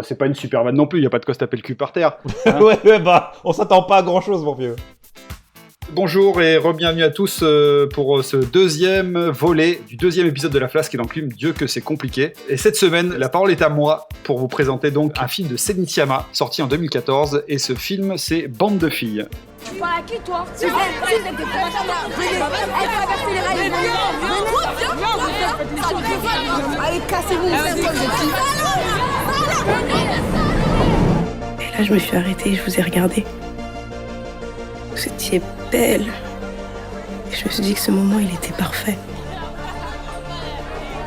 C'est pas une super vanne non plus, il n'y a pas de quoi se taper le cul par terre. Hein. ouais, on s'attend pas à grand chose, mon vieux. Bonjour et re-bienvenue à tous pour ce deuxième volet du deuxième épisode de La Flasque et l'Enclume. Dieu que c'est compliqué. Et cette semaine, la parole est à moi pour vous présenter donc un film de Céline Sciamma, sorti en 2014. Et ce film, c'est Bande de filles. Tu parles à qui, toi? Allez, cassez-vous. Et là, je me suis arrêtée et je vous ai regardé. Vous étiez belle. Et je me suis dit que ce moment, il était parfait.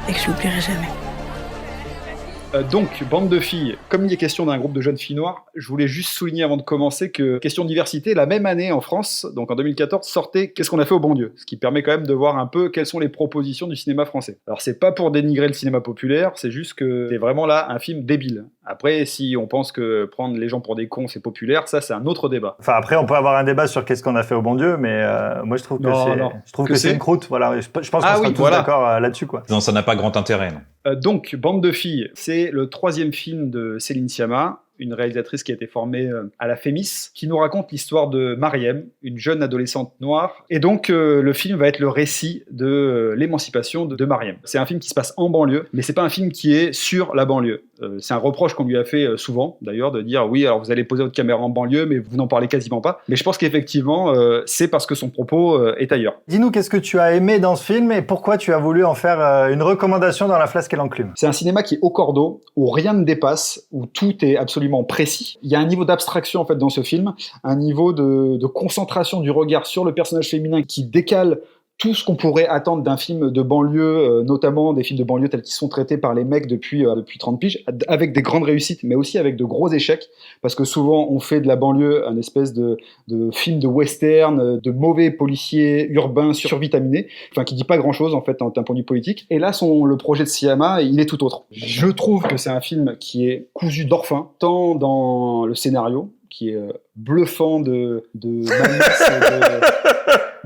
Et que je l'oublierai jamais. Donc, Bande de filles, comme il est question d'un groupe de jeunes filles noires, je voulais juste souligner avant de commencer que question de diversité, la même année en France, donc en 2014, sortait Qu'est-ce qu'on a fait au bon Dieu, ce qui permet quand même de voir un peu quelles sont les propositions du cinéma français. Alors c'est pas pour dénigrer le cinéma populaire, c'est juste que c'est vraiment là un film débile. Après, si on pense que prendre les gens pour des cons c'est populaire, ça c'est un autre débat. Enfin après, on peut avoir un débat sur Qu'est-ce qu'on a fait au bon Dieu, mais moi je trouve que c'est une croûte. Voilà, je pense qu'on sera tous d'accord là-dessus, quoi. Non, ça n'a pas grand intérêt, non. Donc, Bande de filles, c'est le troisième film de Céline Sciamma, une réalisatrice qui a été formée à la Fémis, qui nous raconte l'histoire de Mariem, une jeune adolescente noire. Et donc, le film va être le récit de l'émancipation de Mariem. C'est un film qui se passe en banlieue, mais c'est pas un film qui est sur la banlieue. C'est un reproche qu'on lui a fait souvent, d'ailleurs, de dire oui, alors vous allez poser votre caméra en banlieue, mais vous n'en parlez quasiment pas. Mais je pense qu'effectivement, c'est parce que son propos est ailleurs. Dis-nous, qu'est-ce que tu as aimé dans ce film et pourquoi tu as voulu en faire une recommandation dans La Flasque et l'Enclume? C'est un cinéma qui est au cordeau, où rien ne dépasse, où tout est absolument précis. Il y a un niveau d'abstraction en fait dans ce film, un niveau de concentration du regard sur le personnage féminin qui décale tout ce qu'on pourrait attendre d'un film de banlieue, notamment des films de banlieue tels qu'ils sont traités par les mecs depuis 30 piges, avec des grandes réussites, mais aussi avec de gros échecs, parce que souvent on fait de la banlieue un espèce de film de western, de mauvais policiers urbains survitaminés, enfin qui dit pas grand-chose en fait d'un point de vue politique. Et là, le projet de Sciamma, il est tout autre. Je trouve que c'est un film qui est cousu d'orfin, tant dans le scénario, qui est bluffant de malice,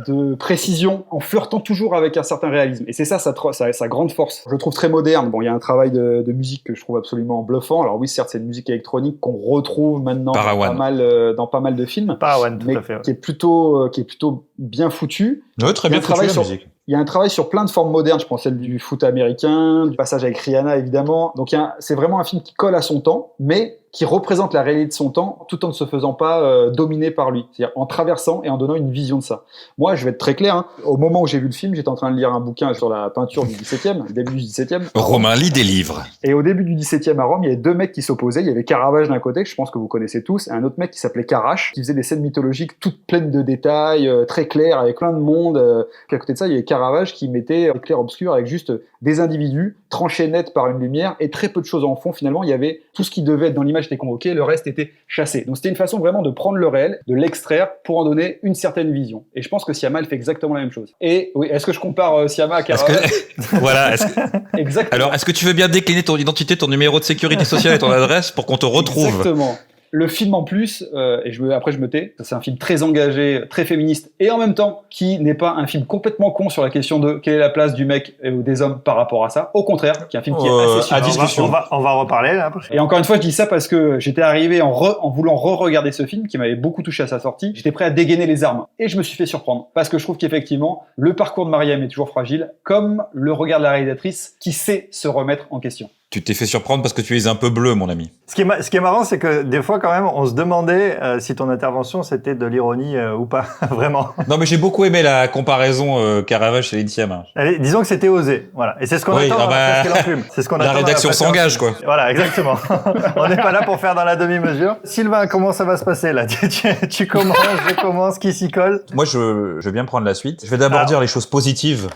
de précision, en flirtant toujours avec un certain réalisme. Et c'est ça sa grande force. Je le trouve très moderne. Bon, il y a un travail de musique que je trouve absolument bluffant. Alors oui, certes, c'est une musique électronique qu'on retrouve maintenant dans pas mal de films. Parawan, tout mais à fait. Ouais. Qui est plutôt bien foutu. Oui, très bien foutu, la musique. Il y a un travail sur plein de formes modernes, je pense celle du foot américain, du passage avec Rihanna évidemment. Donc c'est vraiment un film qui colle à son temps, mais qui représente la réalité de son temps, tout en ne se faisant pas dominer par lui. C'est-à-dire en traversant et en donnant une vision de ça. Moi, je vais être très clair, hein. Au moment où j'ai vu le film, j'étais en train de lire un bouquin sur la peinture du 17e, début du 17e. Romain lit des livres. Et au début du 17e à Rome, il y avait deux mecs qui s'opposaient. Il y avait Caravage d'un côté, que je pense que vous connaissez tous, et un autre mec qui s'appelait Carache, qui faisait des scènes mythologiques toutes pleines de détails, très claires, avec plein de monde. Puis à côté de ça, il y avait Caravage qui mettait clair-obscur avec juste des individus tranchés net par une lumière et très peu de choses en fond. Finalement, il y avait tout ce qui devait être dans l'image était convoqué, le reste était chassé. Donc c'était une façon vraiment de prendre le réel, de l'extraire pour en donner une certaine vision. Et je pense que Sciamma fait exactement la même chose. Et oui, est-ce que je compare Sciamma à Caravage? Voilà. Exactement. Alors, est-ce que tu veux bien décliner ton identité, ton numéro de sécurité sociale et ton adresse pour qu'on te retrouve? Exactement. Le film en plus, après je me tais, c'est un film très engagé, très féministe, et en même temps qui n'est pas un film complètement con sur la question de quelle est la place du mec ou des hommes par rapport à ça. Au contraire, qui est un film qui est assez à discussion. On va reparler là. Et encore une fois, je dis ça parce que j'étais arrivé en voulant re-regarder ce film qui m'avait beaucoup touché à sa sortie. J'étais prêt à dégainer les armes et je me suis fait surprendre parce que je trouve qu'effectivement le parcours de Mariem est toujours fragile, comme le regard de la réalisatrice qui sait se remettre en question. Tu t'es fait surprendre parce que tu es un peu bleu, mon ami. Ce qui est marrant, c'est que des fois, quand même, on se demandait si ton intervention, c'était de l'ironie ou pas, vraiment. Non, mais j'ai beaucoup aimé la comparaison Caravage et Céline Sciamma. Allez, disons que c'était osé, voilà. Et c'est ce qu'on attend dans La Flasque et l'Enclume. C'est ce qu'on la attend. rédaction s'engage, quoi. Voilà, exactement. On n'est pas là pour faire dans la demi-mesure. Sylvain, comment ça va se passer, là? Tu commences, je commence, qui s'y colle? Moi, je vais bien prendre la suite. Je vais d'abord dire les choses positives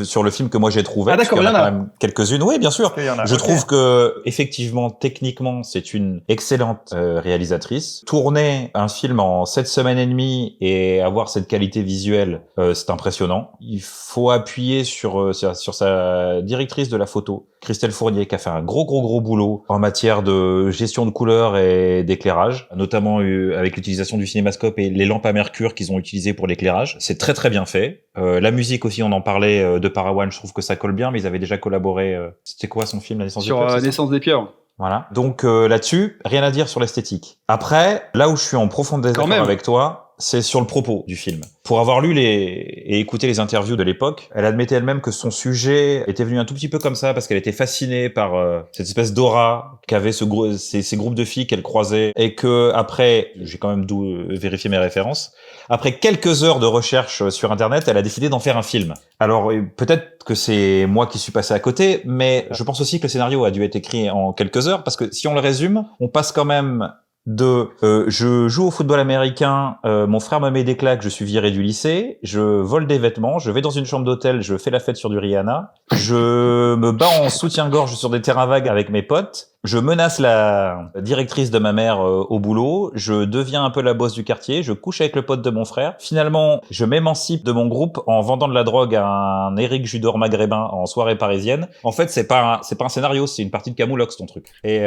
sur le film que moi j'ai trouvé. Ah, d'accord, il y en a quand même quelques-unes. Oui, bien sûr. Je Ok. trouve que effectivement, techniquement, c'est une excellente réalisatrice. Tourner un film en 7 semaines et demie et avoir cette qualité visuelle, c'est impressionnant. Il faut appuyer sur sa directrice de la photo, Christelle Fournier, qui a fait un gros boulot en matière de gestion de couleurs et d'éclairage, notamment avec l'utilisation du cinémascope et les lampes à mercure qu'ils ont utilisées pour l'éclairage. C'est très très bien fait. La musique aussi, on en parlait de Parawan, je trouve que ça colle bien, mais ils avaient déjà collaboré. C'était quoi son film, La naissance des pieuvres? Sur Naissance des pieuvres. Voilà. Donc là-dessus, rien à dire sur l'esthétique. Après, là où je suis en profond désaccord avec toi, c'est sur le propos du film. Pour avoir lu et écouté les interviews de l'époque, elle admettait elle-même que son sujet était venu un tout petit peu comme ça parce qu'elle était fascinée par cette espèce d'aura qu'avaient ces groupes de filles qu'elle croisait et que après, j'ai quand même vérifié mes références, après quelques heures de recherche sur Internet, elle a décidé d'en faire un film. Alors peut-être que c'est moi qui suis passé à côté, mais je pense aussi que le scénario a dû être écrit en quelques heures parce que si on le résume, on passe quand même je joue au football américain, mon frère me met des claques, je suis viré du lycée, je vole des vêtements, je vais dans une chambre d'hôtel, je fais la fête sur du Rihanna, je me bats en soutien-gorge sur des terrains vagues avec mes potes, je menace la directrice de ma mère au boulot, je deviens un peu la bosse du quartier, je couche avec le pote de mon frère. Finalement, je m'émancipe de mon groupe en vendant de la drogue à un Éric Judor maghrébin en soirée parisienne. En fait, c'est pas un scénario, c'est une partie de Camoulox ton truc. Et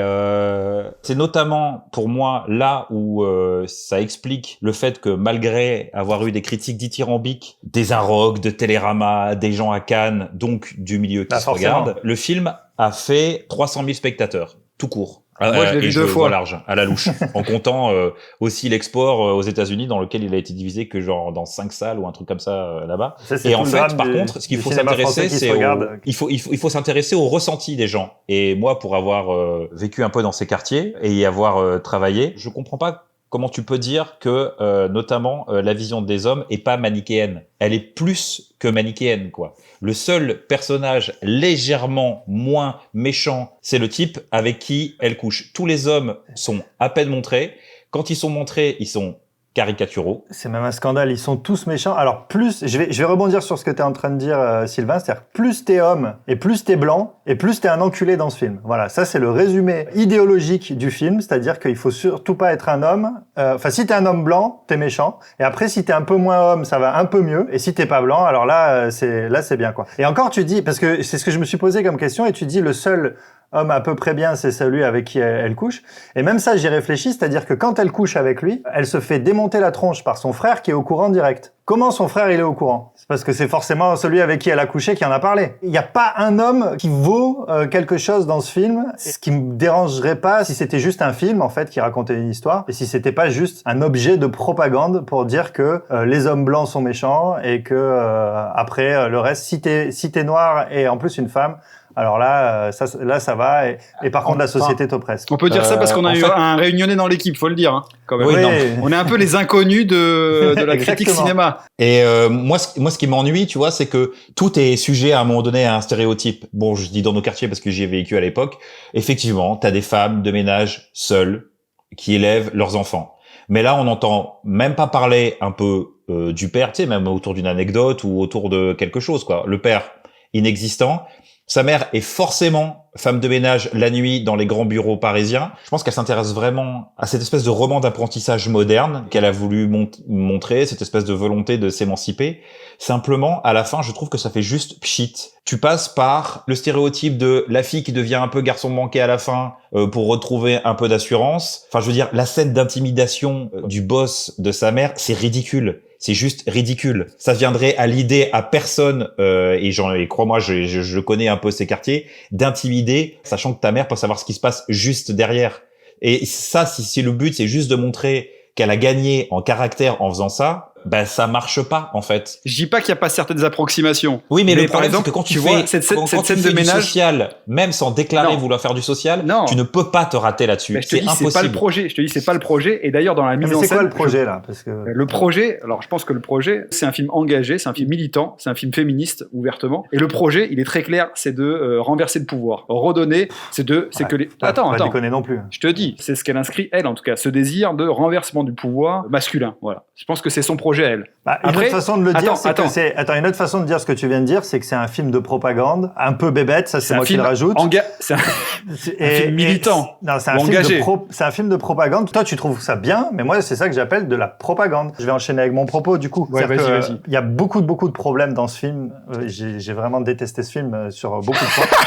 c'est notamment pour moi là où ça explique le fait que malgré avoir eu des critiques dithyrambiques des Inrocks, de Télérama, des gens à Cannes, donc du milieu qui se regarde, le film a fait 300 000 spectateurs. Tout court. Moi, je l'ai vu 2 fois. Large, à la louche, en comptant aussi l'export aux États-Unis, dans lequel il a été divisé que genre dans 5 salles ou un truc comme ça là-bas. Et en fait, par contre, ce qu'il faut s'intéresser, c'est il faut s'intéresser au ressenti des gens. Et moi, pour avoir vécu un peu dans ces quartiers et y avoir travaillé, je comprends pas comment tu peux dire que notamment la vision des hommes est pas manichéenne. Elle est plus que manichéenne, quoi. Le seul personnage légèrement moins méchant, c'est le type avec qui elle couche. Tous les hommes sont à peine montrés. Quand ils sont montrés, ils sont caricaturaux. C'est même un scandale, ils sont tous méchants. Alors plus, je vais rebondir sur ce que t'es en train de dire, Sylvain, c'est-à-dire plus t'es homme et plus t'es blanc et plus t'es un enculé dans ce film. Voilà, ça c'est le résumé idéologique du film, c'est-à-dire qu'il faut surtout pas être un homme. Enfin, si t'es un homme blanc, t'es méchant. Et après, si t'es un peu moins homme, ça va un peu mieux. Et si t'es pas blanc, alors là, c'est bien quoi. Et encore, tu dis, parce que c'est ce que je me suis posé comme question, et tu dis le seul homme à peu près bien, c'est celui avec qui elle couche. Et même ça, j'y réfléchis, c'est-à-dire que quand elle couche avec lui, elle se fait démonter la tronche par son frère qui est au courant direct. Comment son frère, il est au courant? C'est parce que c'est forcément celui avec qui elle a couché qui en a parlé. Il n'y a pas un homme qui vaut quelque chose dans ce film. Ce qui me dérangerait pas si c'était juste un film, en fait, qui racontait une histoire, et si c'était pas juste un objet de propagande pour dire que les hommes blancs sont méchants et que après le reste, si t'es noir et en plus une femme, alors là, ça va. Et par contre, la société t'oppresse. On peut dire ça parce qu'on a eu un réunionnais dans l'équipe, faut le dire. Hein, quand même. Oui. On est un peu les inconnus de la critique cinéma. Et moi, ce qui m'ennuie, tu vois, c'est que tout est sujet à un moment donné à un stéréotype. Bon, je dis dans nos quartiers parce que j'y ai vécu à l'époque. Effectivement, t'as des femmes de ménage seules qui élèvent leurs enfants. Mais là, on n'entend même pas parler un peu du père, tu sais, même autour d'une anecdote ou autour de quelque chose, quoi. Le père inexistant. Sa mère est forcément femme de ménage la nuit dans les grands bureaux parisiens. Je pense qu'elle s'intéresse vraiment à cette espèce de roman d'apprentissage moderne qu'elle a voulu montrer, cette espèce de volonté de s'émanciper. Simplement, à la fin, je trouve que ça fait juste pchit. Tu passes par le stéréotype de la fille qui devient un peu garçon manqué à la fin pour retrouver un peu d'assurance. Enfin, je veux dire, la scène d'intimidation du boss de sa mère, c'est ridicule. C'est juste ridicule. Ça viendrait à l'idée à personne, et crois-moi, je connais un peu ces quartiers, d'intimider, sachant que ta mère peut savoir ce qui se passe juste derrière. Et ça, si le but, c'est juste de montrer qu'elle a gagné en caractère en faisant ça, ben ça marche pas en fait. Je dis pas qu'il y a pas certaines approximations. Oui, mais le problème exemple, c'est que quand tu vois fais cette quand scène tu de fais du ménage social, même sans déclarer vouloir faire du social, tu ne peux pas te rater là-dessus. Je te dis, impossible. c'est pas le projet. Je te dis, c'est pas le projet. Et d'ailleurs, dans la mise en scène, c'est quoi le projet là? Parce que le projet, alors je pense que le projet, c'est un film engagé, c'est un film militant, c'est un film féministe ouvertement. Et le projet, il est très clair, c'est de renverser le pouvoir, redonner. C'est que les. Attends. Pas déconner non plus. Je te dis, c'est ce qu'elle inscrit elle en tout cas, ce désir de renversement du pouvoir masculin. Voilà. Je pense que c'est son projet elle. Une autre façon de le dire, une autre façon de dire ce que tu viens de dire, c'est que c'est un film de propagande, un peu bébête, ça c'est moi qui le rajoute. C'est un film militant. Non, c'est un film de propagande. Toi, tu trouves ça bien, mais moi, c'est ça que j'appelle de la propagande. Je vais enchaîner avec mon propos, du coup. Ouais, vas-y. Il y a beaucoup de problèmes dans ce film. J'ai vraiment détesté ce film sur beaucoup de points.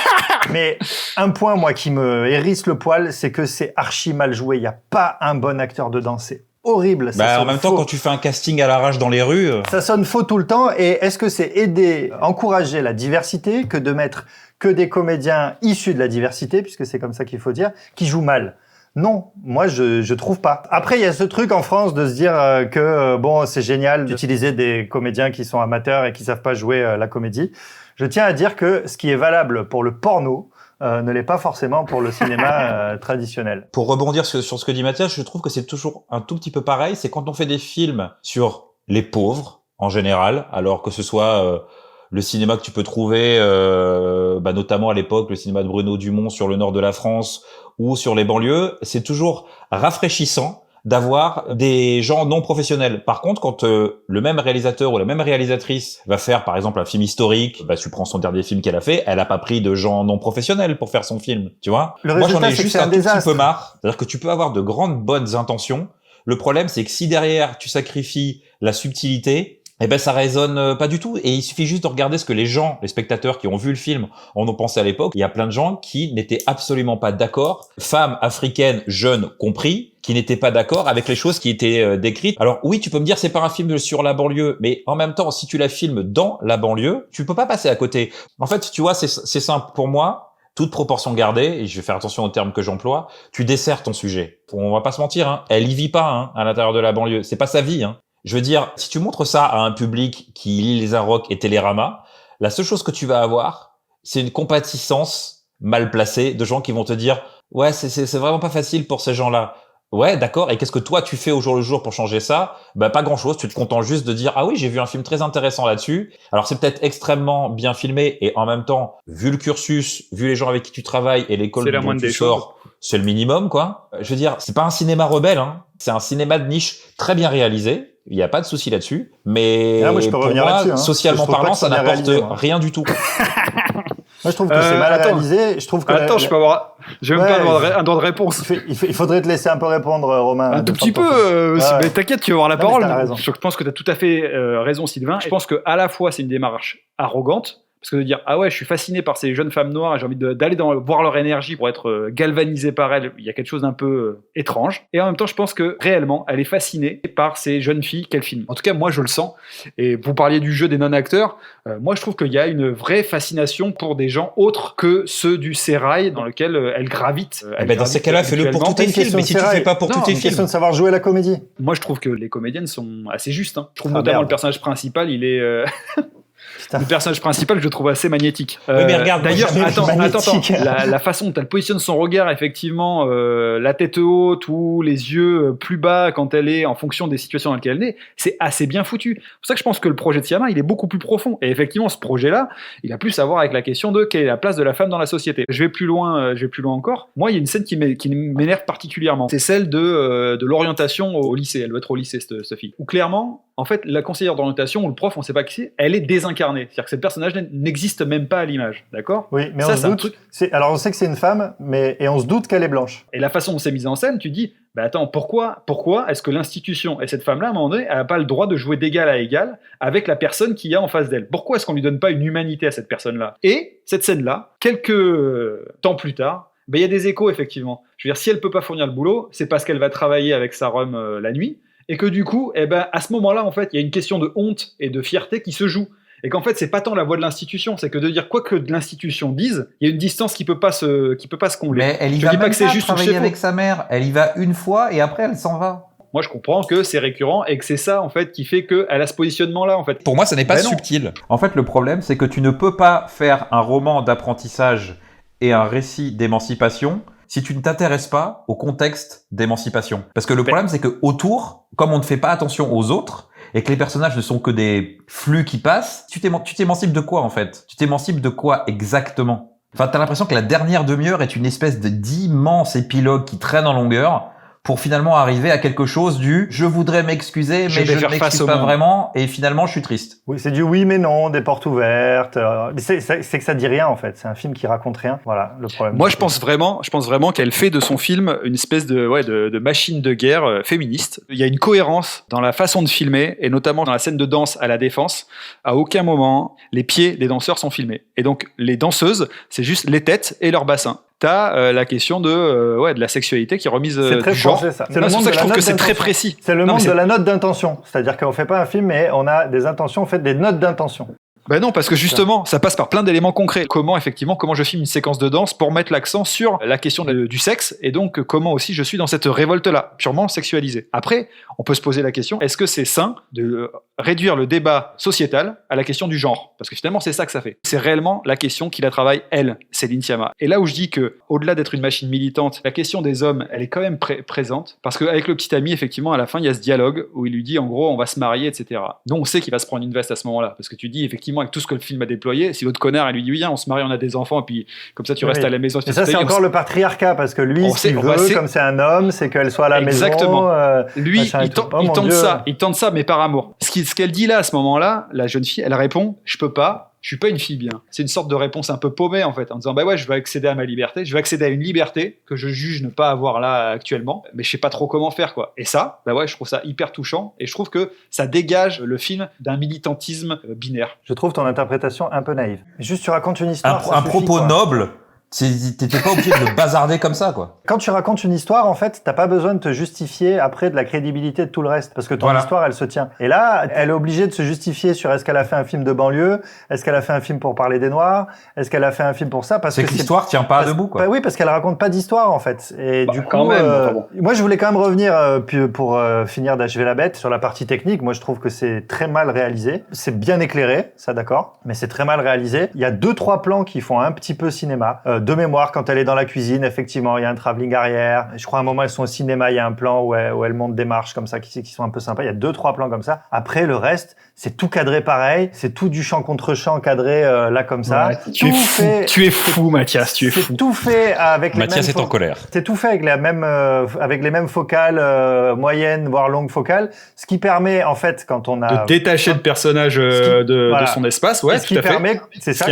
Mais un point, moi, qui me hérisse le poil, c'est que c'est archi mal joué. Il n'y a pas un bon acteur dedans. C'est horrible. En même temps, quand tu fais un casting à l'arrache dans les rues... Ça sonne faux tout le temps. Et est-ce que c'est encourager la diversité que de mettre que des comédiens issus de la diversité, puisque c'est comme ça qu'il faut dire, qui jouent mal. Non, moi je trouve pas. Après il y a ce truc en France de se dire que bon c'est génial d'utiliser des comédiens qui sont amateurs et qui savent pas jouer la comédie. Je tiens à dire que ce qui est valable pour le porno ne l'est pas forcément pour le cinéma traditionnel. Pour rebondir sur ce que dit Mathias, je trouve que c'est toujours un tout petit peu pareil. C'est quand on fait des films sur les pauvres en général, alors que ce soit le cinéma que tu peux trouver, notamment à l'époque, le cinéma de Bruno Dumont sur le nord de la France ou sur les banlieues, c'est toujours rafraîchissant d'avoir des gens non professionnels. Par contre, quand le même réalisateur ou la même réalisatrice va faire, par exemple, un film historique, tu prends son dernier film qu'elle a fait, elle a pas pris de gens non professionnels pour faire son film, tu vois. Moi, j'en ai juste un tout petit peu marre. C'est-à-dire que tu peux avoir de grandes bonnes intentions. Le problème, c'est que si derrière, tu sacrifies la subtilité, ça résonne pas du tout. Et il suffit juste de regarder ce que les gens, les spectateurs qui ont vu le film en ont pensé à l'époque. Il y a plein de gens qui n'étaient absolument pas d'accord, femmes africaines, jeunes compris, qui n'étaient pas d'accord avec les choses qui étaient décrites. Alors oui, tu peux me dire c'est pas un film sur la banlieue, mais en même temps, si tu la filmes dans la banlieue, tu peux pas passer à côté. En fait, tu vois, c'est simple pour moi. Toute proportion gardée, et je vais faire attention aux termes que j'emploie, tu desserres ton sujet. On va pas se mentir, hein, elle y vit pas à l'intérieur de la banlieue. C'est pas sa vie. Je veux dire, si tu montres ça à un public qui lit Les Inrocks et Télérama, la seule chose que tu vas avoir, c'est une compatissance mal placée de gens qui vont te dire « Ouais, c'est vraiment pas facile pour ces gens-là. » Ouais, d'accord. Et qu'est-ce que toi, tu fais au jour le jour pour changer ça? Pas grand-chose. Tu te contentes juste de dire « Ah oui, j'ai vu un film très intéressant là-dessus. » Alors, c'est peut-être extrêmement bien filmé et en même temps, vu le cursus, vu les gens avec qui tu travailles et l'école dont tu sors, c'est le minimum, quoi. Je veux dire, c'est pas un cinéma rebelle, C'est un cinéma de niche très bien réalisé. Il n'y a pas de souci là-dessus. Mais là, moi, je peux pour revenir moi, là-dessus, socialement parlant, ça n'apporte rien du tout. Moi, je trouve que c'est mal réalisé. Je trouve que je peux avoir... J'ai même pas un droit de réponse. Il faudrait te laisser un peu répondre, Romain. Un tout petit peu. Mais t'inquiète, tu vas avoir la parole. Je pense que tu as tout à fait raison, Sylvain. Je pense qu'à la fois, c'est une démarche arrogante. Parce que de dire, ah ouais, je suis fasciné par ces jeunes femmes noires et j'ai envie d'aller voir leur énergie pour être galvanisé par elles, il y a quelque chose d'un peu étrange. Et en même temps, je pense que réellement, elle est fascinée par ces jeunes filles qu'elle filme. En tout cas, moi, je le sens. Et vous parliez du jeu des non-acteurs. Moi, je trouve qu'il y a une vraie fascination pour des gens autres que ceux du sérail dans lequel elle gravite. Dans ces cas-là, fais-le pour tous tes films. Mais si tu fais pas pour tous tes films. C'est une question de savoir jouer la comédie. Moi, je trouve que les comédiennes sont assez justes. Je trouve notamment le personnage principal, il est... Le personnage principal, je le trouve assez magnétique. Oui, mais regarde, d'ailleurs, attends. La façon dont elle positionne son regard, effectivement, la tête haute ou les yeux plus bas quand elle est en fonction des situations dans lesquelles elle est, c'est assez bien foutu. C'est pour ça que je pense que le projet de Sciamma, il est beaucoup plus profond. Et effectivement, ce projet-là, il a plus à voir avec la question de quelle est la place de la femme dans la société. Je vais plus loin encore. Moi, il y a une scène qui m'énerve particulièrement. C'est celle de l'orientation au lycée. Elle doit être au lycée, cette fille. Où clairement, en fait, la conseillère d'orientation ou le prof, on ne sait pas qui c'est, elle est désincarnée. C'est-à-dire que ce personnage n'existe même pas à l'image, d'accord ? Oui, mais ça, on se doute. Alors, on sait que c'est une femme, et on se doute qu'elle est blanche. Et la façon dont c'est mise en scène, tu dis, attends, pourquoi est-ce que l'institution et cette femme-là, à un moment donné, elle n'a pas le droit de jouer d'égal à égal avec la personne qu'il y a en face d'elle ? Pourquoi est-ce qu'on lui donne pas une humanité à cette personne-là ? Et cette scène-là, quelques temps plus tard, il y a des échos, effectivement. Je veux dire, si elle peut pas fournir le boulot, c'est parce qu'elle va travailler avec sa rhum la nuit. Et que du coup, à ce moment-là, en fait, il y a une question de honte et de fierté qui se joue. Et qu'en fait, c'est pas tant la voix de l'institution, c'est que de dire quoi que de l'institution dise, il y a une distance qui peut pas se combler. Mais elle y va même pas travailler avec sa mère. Elle y va une fois et après, elle s'en va. Moi, je comprends que c'est récurrent et que c'est ça, en fait, qui fait qu'elle a ce positionnement-là, en fait. Pour moi, ça n'est pas subtil. En fait, le problème, c'est que tu ne peux pas faire un roman d'apprentissage et un récit d'émancipation si tu ne t'intéresses pas au contexte d'émancipation. Parce que le problème, c'est que autour, comme on ne fait pas attention aux autres, et que les personnages ne sont que des flux qui passent, tu t'émancipes de quoi, en fait ? Tu t'émancipes de quoi exactement ? Enfin, t'as l'impression que la dernière demi-heure est une espèce d'immense épilogue qui traîne en longueur pour finalement arriver à quelque chose du « je voudrais m'excuser, mais je ne m'excuse pas vraiment, et finalement, je suis triste ». Oui, c'est du oui mais non, des portes ouvertes. Mais c'est que ça dit rien, en fait. C'est un film qui raconte rien. Voilà, le problème. Moi, je pense vraiment qu'elle fait de son film une espèce de machine de guerre féministe. Il y a une cohérence dans la façon de filmer, et notamment dans la scène de danse à la Défense. À aucun moment, les pieds des danseurs sont filmés. Et donc, les danseuses, c'est juste les têtes et leurs bassins. T'as la question de la sexualité qui est remise c'est très du genre. C'est ça. C'est pour ça que je trouve que c'est très précis. C'est le monde de la note d'intention. C'est-à-dire qu'on fait pas un film, mais on a des intentions, on fait des notes d'intention. Ben non, parce que justement, ça passe par plein d'éléments concrets. Comment je filme une séquence de danse pour mettre l'accent sur la question du sexe, et donc comment aussi je suis dans cette révolte-là, purement sexualisée. Après, on peut se poser la question, est-ce que c'est sain de réduire le débat sociétal à la question du genre? Parce que finalement, c'est ça que ça fait. C'est réellement la question qui la travaille, elle, Céline Sciamma. Et là où je dis que, au-delà d'être une machine militante, la question des hommes, elle est quand même présente, parce qu'avec le petit ami, effectivement, à la fin, il y a ce dialogue où il lui dit, en gros, on va se marier, etc. Donc on sait qu'il va se prendre une veste à ce moment-là, parce que tu dis, effectivement, avec tout ce que le film a déployé, si l'autre connard, il lui dit, oui, on se marie, on a des enfants, et puis comme ça, tu restes à la maison. Et ça, c'est encore le patriarcat, parce que lui, ce qu'il veut, comme c'est un homme, c'est qu'elle soit à la maison. Exactement. Lui, il tente ça, mais par amour. Ce qu'elle dit là, à ce moment-là, la jeune fille, elle répond, je peux pas. Je suis pas une fille bien. C'est une sorte de réponse un peu paumée, en fait, en disant, bah ouais, je veux accéder à ma liberté, je veux accéder à une liberté que je juge ne pas avoir là actuellement, mais je sais pas trop comment faire, quoi. Et ça, bah ouais, je trouve ça hyper touchant, et je trouve que ça dégage le film d'un militantisme binaire. Je trouve ton interprétation un peu naïve. Juste, tu racontes une histoire. Un propos noble. T'étais pas obligé de le bazarder comme ça, quoi. Quand tu racontes une histoire, en fait, t'as pas besoin de te justifier après de la crédibilité de tout le reste, parce que ton histoire, elle se tient. Et là, elle est obligée de se justifier sur est-ce qu'elle a fait un film de banlieue, est-ce qu'elle a fait un film pour parler des Noirs, est-ce qu'elle a fait un film pour ça, parce que l'histoire tient pas debout, quoi. Bah oui, parce qu'elle raconte pas d'histoire, en fait. Et du coup, quand même, moi, je voulais quand même revenir pour finir d'achever la bête sur la partie technique. Moi, je trouve que c'est très mal réalisé. C'est bien éclairé, ça, d'accord, mais c'est très mal réalisé. Il y a 2-3 plans qui font un petit peu cinéma. De mémoire, quand elle est dans la cuisine, effectivement, il y a un travelling arrière. Je crois à un moment, elles sont au cinéma, il y a un plan où elles montent des marches comme ça qui sont un peu sympas. Il y a 2-3 plans comme ça. Après, le reste, c'est tout cadré pareil. C'est tout du champ contre champ cadré là comme ça. Ouais, tu es fou, Mathias. Tu es fou. C'est tout fait avec les Mathias est en colère. C'est tout fait avec les mêmes focales moyennes, voire longues focales. Ce qui permet, en fait, quand on a... de détacher le personnage de son espace, ouais, tout à fait. C'est ça,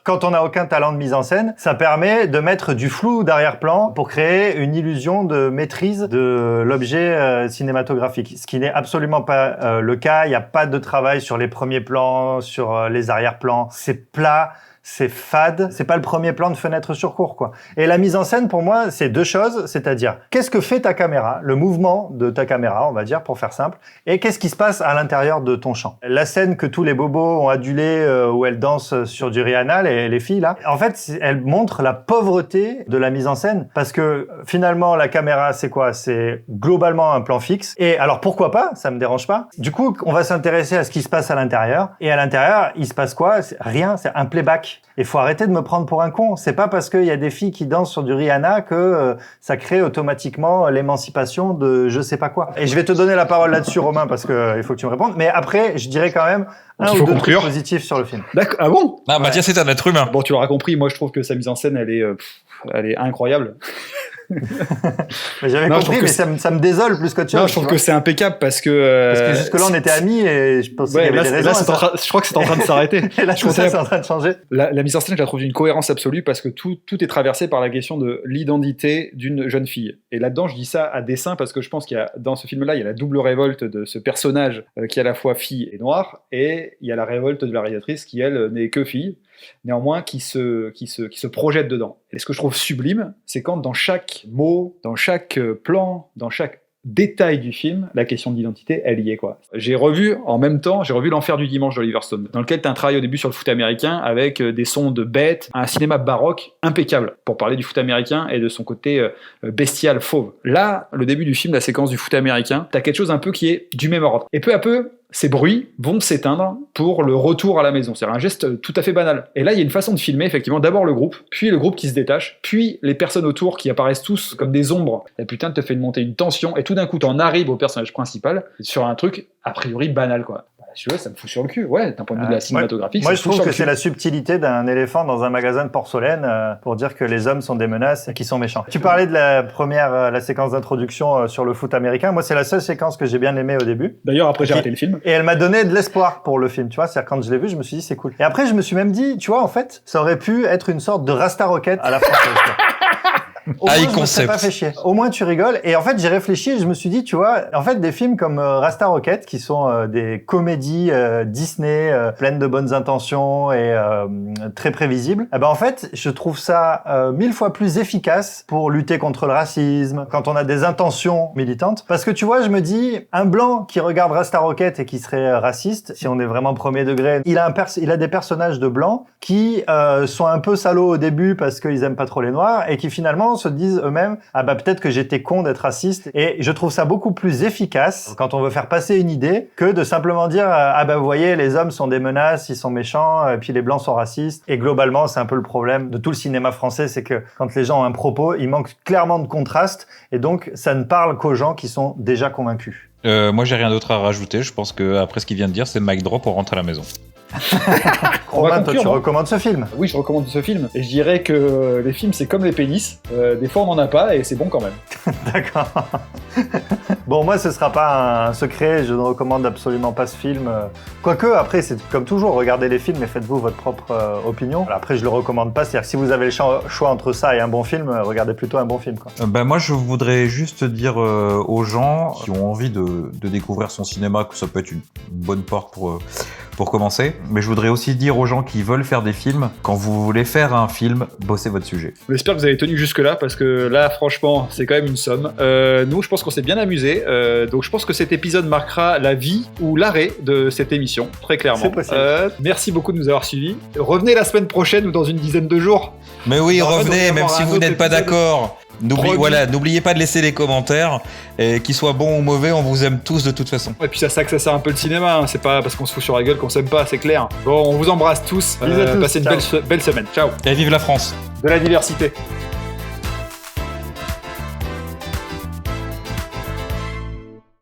quand on n'a aucun talent de mise en scène, ça permet de mettre du flou d'arrière-plan pour créer une illusion de maîtrise de l'objet cinématographique. Ce qui n'est absolument pas le cas. Il n'y a pas de travail sur les premiers plans, sur les arrière-plans. C'est plat. C'est fade, c'est pas le premier plan de fenêtre sur cour, quoi. Et la mise en scène, pour moi, c'est 2 choses, c'est-à-dire, qu'est-ce que fait ta caméra, le mouvement de ta caméra, on va dire, pour faire simple, et qu'est-ce qui se passe à l'intérieur de ton champ. La scène que tous les bobos ont adulée, où elles dansent sur du Rihanna, les filles, là, en fait, elle montre la pauvreté de la mise en scène, parce que, finalement, la caméra, c'est quoi? C'est globalement un plan fixe, et alors, pourquoi pas? Ça me dérange pas. Du coup, on va s'intéresser à ce qui se passe à l'intérieur, et à l'intérieur, il se passe quoi? Rien, c'est un playback. Il faut arrêter de me prendre pour un con. C'est pas parce qu'il y a des filles qui dansent sur du Rihanna que ça crée automatiquement l'émancipation de je sais pas quoi. Et je vais te donner la parole là-dessus, Romain, parce que il faut que tu me répondes. Mais après, je dirais quand même un ou 2 trucs positifs sur le film. D'accord. Ah bon? Ah, Mathias, c'est un être humain. Bon, tu l'auras compris. Moi, je trouve que sa mise en scène, elle est incroyable. J'avais compris, mais ça me désole plus qu'autre chose. Non, je trouve que c'est impeccable parce que jusque-là, on était amis et je pensais qu'il y avait des raisons. Je crois que c'est en train de s'arrêter. Et là, c'est en train de changer. La mise en scène, je la trouve d'une cohérence absolue parce que tout est traversé par la question de l'identité d'une jeune fille. Et là-dedans, je dis ça à dessein parce que je pense qu'il y a, dans ce film-là, il y a la double révolte de ce personnage qui est à la fois fille et noire, et il y a la révolte de la réalisatrice qui, elle, n'est que fille, néanmoins qui se projette dedans. Et ce que je trouve sublime, c'est quand dans chaque mot, dans chaque plan, dans chaque détail du film, la question de l'identité, elle y est, quoi. J'ai revu L'Enfer du dimanche d'Oliver Stone, dans lequel tu as un travail au début sur le foot américain avec des sons de bêtes, un cinéma baroque impeccable pour parler du foot américain et de son côté bestial, fauve. Là, le début du film, la séquence du foot américain, tu as quelque chose un peu qui est du même ordre. Et peu à peu, ces bruits vont s'éteindre pour le retour à la maison. C'est un geste tout à fait banal. Et là, il y a une façon de filmer, effectivement, d'abord le groupe, puis le groupe qui se détache, puis les personnes autour qui apparaissent tous comme des ombres. Et putain, te fait monter une tension, et tout d'un coup, t'en arrives au personnage principal, sur un truc, a priori, banal, quoi. Tu vois, ça me fout sur le cul, ouais, d'un point de vue de la cinématographie. Moi, je trouve que c'est la subtilité d'un éléphant dans un magasin de porcelaine pour dire que les hommes sont des menaces et qu'ils sont méchants. Tu parlais de la séquence d'introduction sur le foot américain. Moi, c'est la seule séquence que j'ai bien aimée au début. D'ailleurs, après, j'ai raté le film. Et elle m'a donné de l'espoir pour le film, tu vois. C'est-à-dire, quand je l'ai vu, je me suis dit, c'est cool. Et après, je me suis même dit, tu vois, en fait, ça aurait pu être une sorte de Rasta Rocket à la française. Au moins, High je me serais concept. pas fait chier. Au moins, tu rigoles. Et en fait, j'ai réfléchi et je me suis dit, tu vois, en fait, des films comme Rasta Rocket, qui sont des comédies Disney pleines de bonnes intentions et très prévisibles, eh ben, en fait, je trouve ça 1000 fois plus efficace pour lutter contre le racisme, quand on a des intentions militantes. Parce que tu vois, je me dis, un blanc qui regarde Rasta Rocket et qui serait raciste, si on est vraiment premier degré, il a des personnages de blancs qui sont un peu salauds au début parce qu'ils aiment pas trop les noirs et qui finalement se disent eux-mêmes, ah bah peut-être que j'étais con d'être raciste. Et je trouve ça beaucoup plus efficace quand on veut faire passer une idée que de simplement dire, ah bah vous voyez, les hommes sont des menaces, ils sont méchants, et puis les blancs sont racistes. Et globalement, c'est un peu le problème de tout le cinéma français, c'est que quand les gens ont un propos, il manque clairement de contraste et donc ça ne parle qu'aux gens qui sont déjà convaincus. Moi, j'ai rien d'autre à rajouter. Je pense que après ce qu'il vient de dire, c'est mic drop, on rentre à la maison. On va Romain, toi, conclure, tu non recommandes ce film? Oui, je recommande ce film. Et je dirais que les films, c'est comme les pénis. Des fois, on n'en a pas et c'est bon quand même. D'accord. Bon, moi, ce sera pas un secret. Je ne recommande absolument pas ce film. Quoique, après, c'est comme toujours. Regardez les films et faites-vous votre propre opinion. Après, je le recommande pas. C'est-à-dire que si vous avez le choix entre ça et un bon film, regardez plutôt un bon film, quoi. Moi, je voudrais juste dire aux gens qui ont envie de découvrir son cinéma que ça peut être une bonne porte pour commencer. Mais je voudrais aussi dire aux gens qui veulent faire des films, quand vous voulez faire un film, bossez votre sujet. J'espère que vous avez tenu jusque-là, parce que là, franchement, c'est quand même une somme. Nous, je pense qu'on s'est bien amusé. Donc, je pense que cet épisode marquera la vie ou l'arrêt de cette émission, très clairement. C'est possible. Merci beaucoup de nous avoir suivis. Revenez la semaine prochaine ou dans une dizaine de jours. Mais oui, En fait, on revenez, va même avoir si un vous autre n'êtes pas épisode. d'accord. N'oubliez pas de laisser les commentaires, et qu'ils soient bons ou mauvais, on vous aime tous de toute façon. Et puis ça sert un peu le cinéma, hein. C'est pas parce qu'on se fout sur la gueule qu'on s'aime pas, c'est clair. Bon, on vous embrasse tous. Bisous à tous. Passez une Ciao. belle semaine. Ciao. Et vive la France! De la diversité.